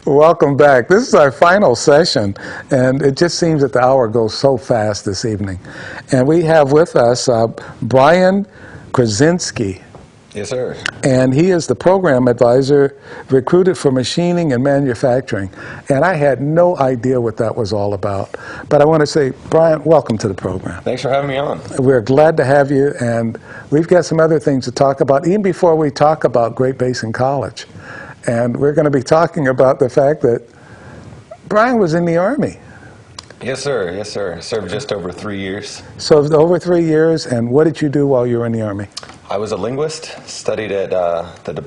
Welcome back. This is our final session, and it just seems that the hour goes so fast this evening. And we have with us Brian Krasinski, Yes, sir. and he is the program advisor recruited for machining and manufacturing. And I had no idea what that was all about. But I want to say, Brian, welcome to the program. Thanks for having me on. We're glad to have you, and we've got some other things to talk about, even before we talk about Great Basin College. And we're going to be talking about the fact that Brian was in the Army. Yes, sir. Yes, sir. Served just over 3 years. So over 3 years, and what did you do while you were in the Army? I was a linguist, studied at the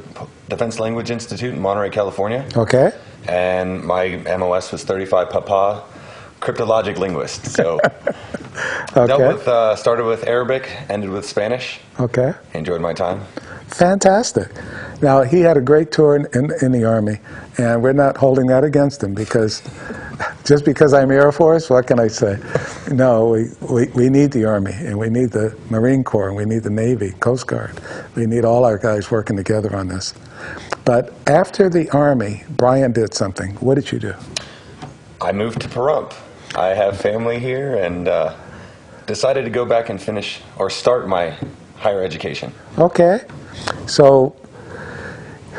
Defense Language Institute in Monterey, California. Okay. And my MOS was 35 Papa, cryptologic linguist. So Okay. started with Arabic, ended with Spanish. Okay. Enjoyed my time. Fantastic. Now, he had a great tour in the Army, and we're not holding that against him because just because I'm Air Force, what can I say? No, we need the Army, and we need the Marine Corps, and we need the Navy, Coast Guard. We need all our guys working together on this. But after the Army, Brian did something. What did you do? I moved to Pahrump. I have family here and decided to go back and finish or start my higher education. Okay. So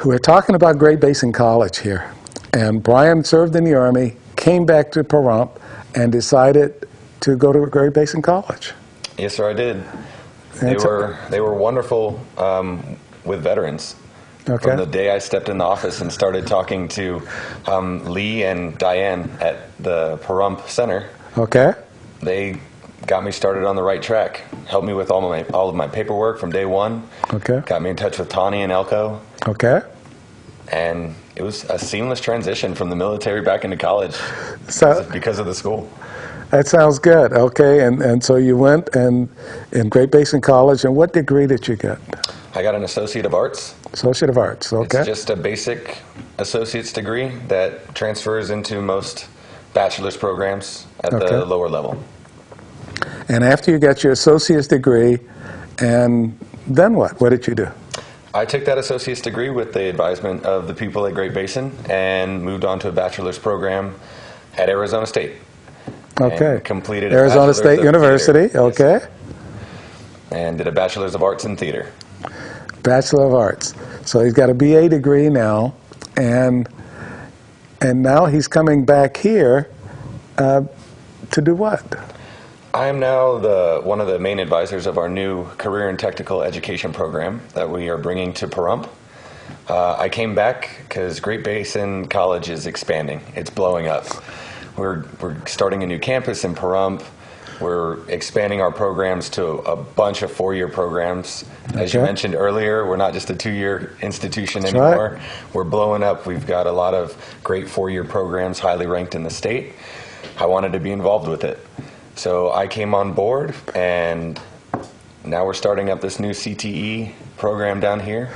we're talking about Great Basin College here. And Brian served in the Army, came back to Pahrump, and decided to go to Great Basin College. Yes, sir, I did. They were wonderful with veterans. Okay. From the day I stepped in the office and started talking to Lee and Diane at the Pahrump Center, Okay. they got me started on the right track. Helped me with all of my paperwork from day one. Okay. Got me in touch with Tawny and Elko. Okay. And it was a seamless transition from the military back into college So because of the school. that sounds good. Okay. And so you went and in Great Basin College, and what degree did you get? I got an Associate of Arts. Associate of Arts. Okay. It's just a basic associate's degree that transfers into most bachelor's programs at Okay. the lower level. And after you got your associate's degree, and then what? What did you do? I took that associate's degree with the advisement of the people at Great Basin and moved on to a bachelor's program at Arizona State. Okay. And completed a Arizona bachelor's State of University. theater. Yes. Okay. And did a bachelor's of arts in theater. Bachelor of Arts. So he's got a BA degree now, and now he's coming back here to do what? I am now one of the main advisors of our new career and technical education program that we are bringing to Pahrump. I came back because Great Basin College is expanding. It's blowing up. We're starting a new campus in Pahrump. We're expanding our programs to a bunch of four-year programs. As you Okay. mentioned earlier, we're not just a two-year institution That's anymore. right. We're blowing up. We've got a lot of great four-year programs, highly ranked in the state. I wanted to be involved with it. So I came on board, and now we're starting up this new CTE program down here.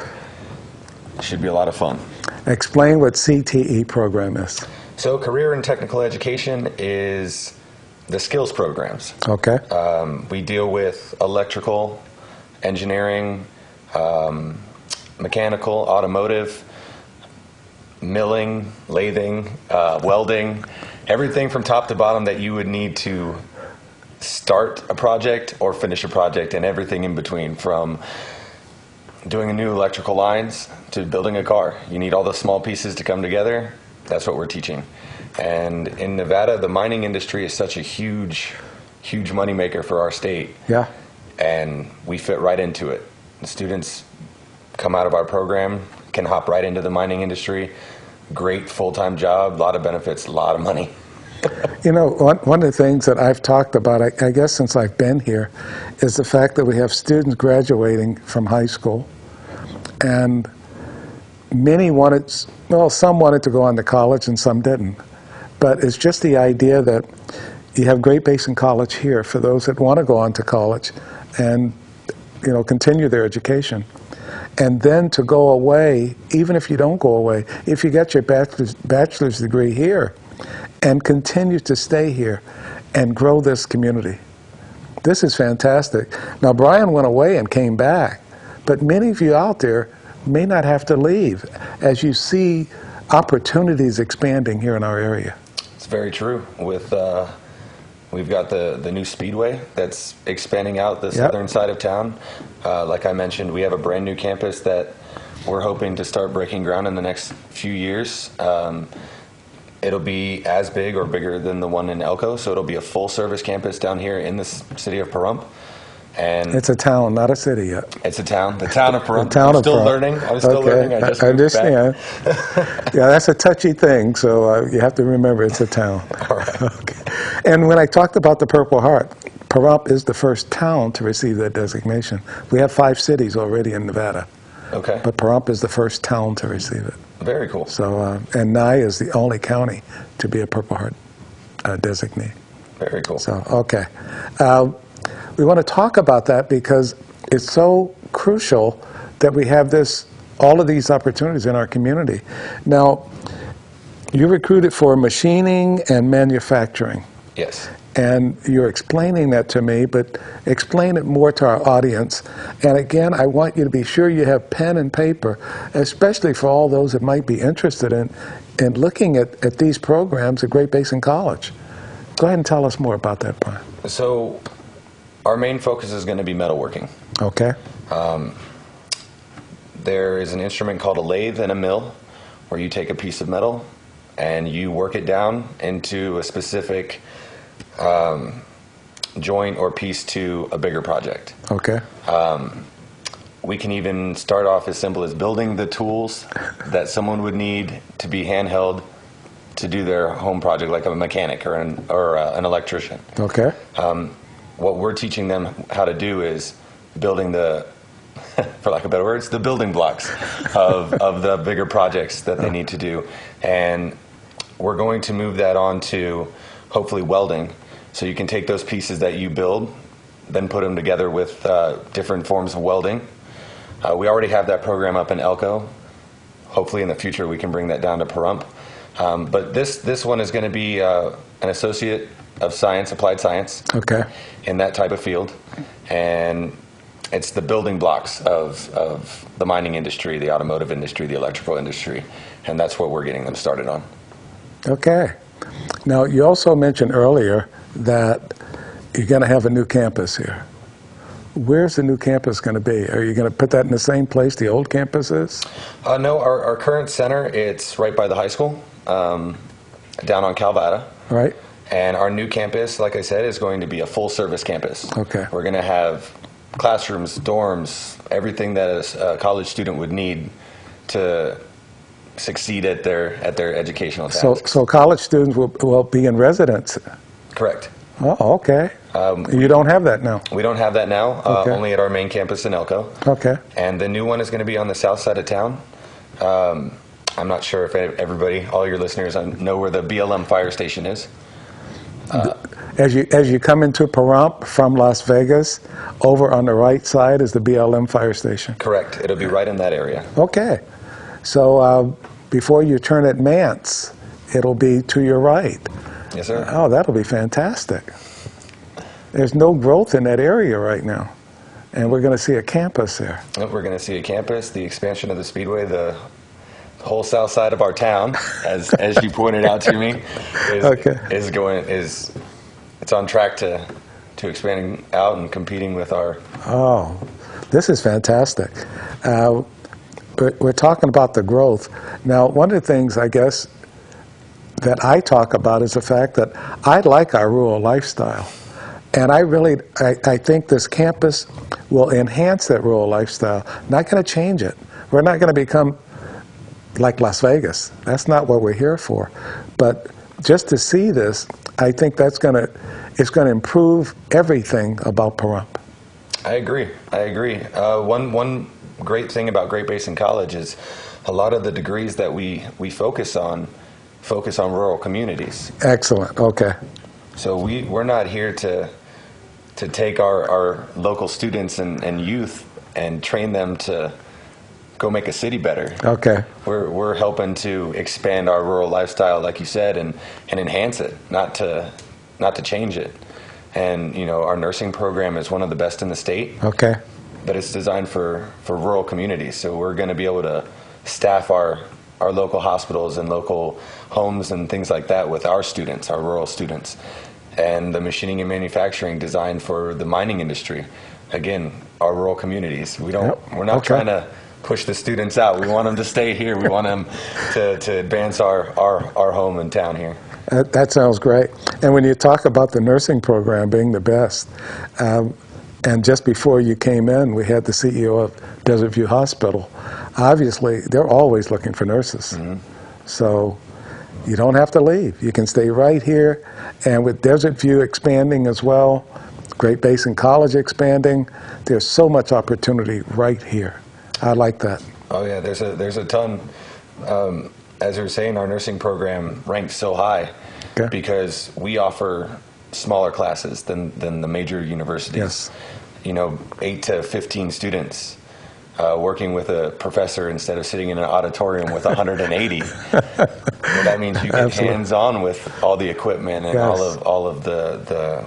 It should be a lot of fun. Explain what CTE program is. So career and technical education is the skills programs. Okay. We deal with electrical, engineering, mechanical, automotive, milling, lathing, welding, everything from top to bottom that you would need to start a project or finish a project, and everything in between, from doing a new electrical lines to building a car. You need all the small pieces to come together. That's what we're teaching. And in Nevada, the mining industry is such a huge moneymaker for our state. Yeah. And we fit right into it. The students come out of our program, can hop right into the mining industry. Great full-time job, a lot of benefits, a lot of money. You know, one of the things that I've talked about, I guess since I've been here, is the fact that we have students graduating from high school, and some wanted to go on to college and some didn't. But it's just the idea that you have Great Basin College here for those that want to go on to college and, continue their education. And then to go away, even if you don't go away, if you get your bachelor's degree here, and continue to stay here and grow this community. This is fantastic. Now, Brian went away and came back, but many of you out there may not have to leave. As you see opportunities expanding here in our area. It's very true. With we've got the new speedway that's expanding out the southern side of town. Like I mentioned, we have a brand new campus that we're hoping to start breaking ground in the next few years. It'll be as big or bigger than the one in Elko, so it'll be a full-service campus down here in the city of Pahrump. And It's a town, not a city yet. it's a town, the town of Pahrump. town I'm of still Pahrump. learning. I'm still Okay, learning. I just I moved back. understand. Yeah, that's a touchy thing, so you have to remember it's a town. All right. Okay. And when I talked about the Purple Heart, Pahrump is the first town to receive that designation. We have 5 cities already in Nevada, Okay. but Pahrump is the first town to receive it. Very cool. So, and NYE is the only county to be a Purple Heart designee. Very cool. So, okay. We want to talk about that because it's so crucial that we have all of these opportunities in our community. Now, you recruited for machining and manufacturing, Yes. and you're explaining that to me, but explain it more to our audience. And again, I want you to be sure you have pen and paper, especially for all those that might be interested in looking at these programs at Great Basin College. Go ahead and tell us more about that, Brian. So our main focus is going to be metalworking. Okay. There is an instrument called a lathe and a mill where you take a piece of metal and you work it down into a specific joint or piece to a bigger project. Okay. We can even start off as simple as building the tools that someone would need to be handheld to do their home project, like a mechanic or an electrician. Okay. What we're teaching them how to do is building for lack of better words, the building blocks of the bigger projects that they need to do. And we're going to move that on to hopefully welding. So you can take those pieces that you build, then put them together with different forms of welding. We already have that program up in Elko. Hopefully in the future we can bring that down to Pahrump. But this one is going to be an associate of science, applied science, Okay. in that type of field. And it's the building blocks of the mining industry, the automotive industry, the electrical industry. And that's what we're getting them started on. Okay. Now, you also mentioned earlier that you're going to have a new campus here. Where's the new campus going to be? Are you going to put that in the same place the old campus is? No, our current center, it's right by the high school, down on Calvada. Right? And our new campus, like I said, is going to be a full-service campus. Okay. We're going to have classrooms, dorms, everything that a college student would need to succeed at their educational tasks. So college students will be in residence. Correct. Oh, okay. You don't have that now. We don't have that now, Okay. only at our main campus in Elko. Okay. And the new one is going to be on the south side of town. I'm not sure if everybody, all your listeners, know where the BLM fire station is. As you come into Pahrump from Las Vegas, over on the right side is the BLM fire station. Correct. It'll be right in that area. Okay. So before you turn at Mance, it'll be to your right. Yes, sir. Oh, that'll be fantastic. There's no growth in that area right now, and we're going to see a campus there. We're going to see a campus, the expansion of the Speedway, the whole south side of our town, as you pointed out to me, it's on track to expanding out and competing with our. Oh, this is fantastic. We're talking about the growth. Now, one of the things, I guess, that I talk about is the fact that I like our rural lifestyle. And I think this campus will enhance that rural lifestyle, not going to change it. We're not going to become like Las Vegas. That's not what we're here for. But just to see this, I think it's going to improve everything about Pahrump. I agree. One great thing about Great Basin College is a lot of the degrees that we focus on rural communities. Excellent. Okay. So we're not here to take our local students and youth and train them to go make a city better. Okay. We're helping to expand our rural lifestyle, like you said, and enhance it, not to change it. And our nursing program is one of the best in the state. Okay. But it's designed for rural communities, so we're going to be able to staff our our local hospitals and local homes and things like that with our students, our rural students. And the machining and manufacturing designed for the mining industry. Again, our rural communities. We're not trying to push the students out. We want them to stay here. We want them to advance our home and town here. That sounds great. And when you talk about the nursing program being the best, and just before you came in, we had the CEO of Desert View Hospital. Obviously, they're always looking for nurses. So you don't have to leave. You can stay right here. And with Desert View expanding as well, Great Basin College expanding, there's so much opportunity right here. I like that. Oh yeah, there's a ton. As you were saying, our nursing program ranks so high because we offer smaller classes than the major universities. Yes. You know, 8 to 15 students. Working with a professor instead of sitting in an auditorium with 180. That means you get hands-on with all the equipment and all of the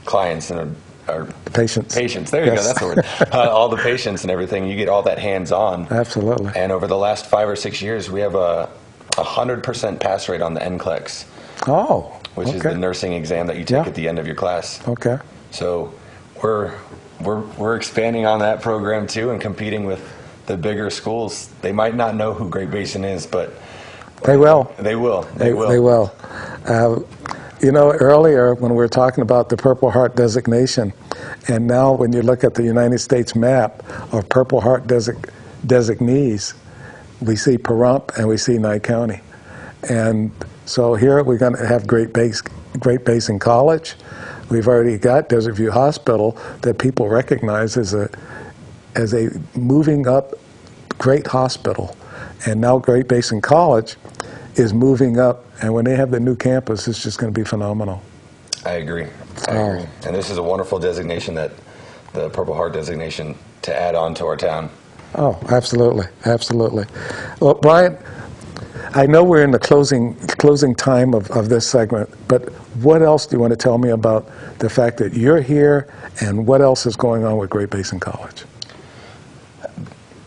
clients and our patients. There you go. That's the word. All the patients and everything. You get all that hands-on. Absolutely. And over the last 5 or 6 years, we have a 100% pass rate on the NCLEX. Oh. Which is the nursing exam that you take at the end of your class. Okay. So we're expanding on that program too and competing with the bigger schools. They might not know who Great Basin is, but they will. They will. They will. You know, earlier when we were talking about the Purple Heart designation, and now when you look at the United States map of Purple Heart designees, we see Pahrump and we see Nye County. And so here we're going to have Great Basin College. We've already got Desert View Hospital that people recognize as a moving up great hospital. And now Great Basin College is moving up, and when they have the new campus, it's just going to be phenomenal. I agree. I agree. And this is a wonderful designation, that the Purple Heart designation, to add on to our town. Oh, absolutely, absolutely. Well, Brian, I know we're in the closing time of this segment, but what else do you want to tell me about the fact that you're here, and what else is going on with Great Basin College?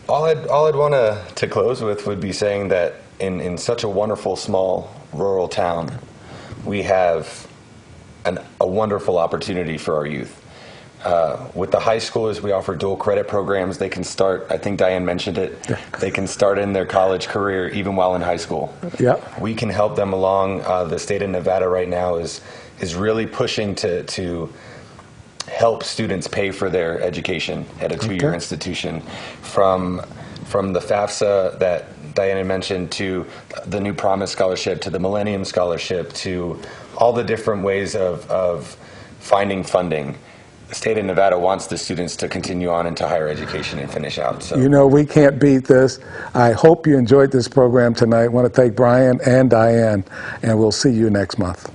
All I'd want to close with would be saying that in such a wonderful, small, rural town, we have a wonderful opportunity for our youth. With the high schoolers, we offer dual credit programs. They can start, I think Diane mentioned it, they can start in their college career even while in high school. Yeah. We can help them along. The state of Nevada right now is really pushing to help students pay for their education at a two-year institution. From the FAFSA that Diana mentioned, to the New Promise Scholarship, to the Millennium Scholarship, to all the different ways of finding funding. The state of Nevada wants the students to continue on into higher education and finish out. So, you know, we can't beat this. I hope you enjoyed this program tonight. I want to thank Brian and Diane, and we'll see you next month.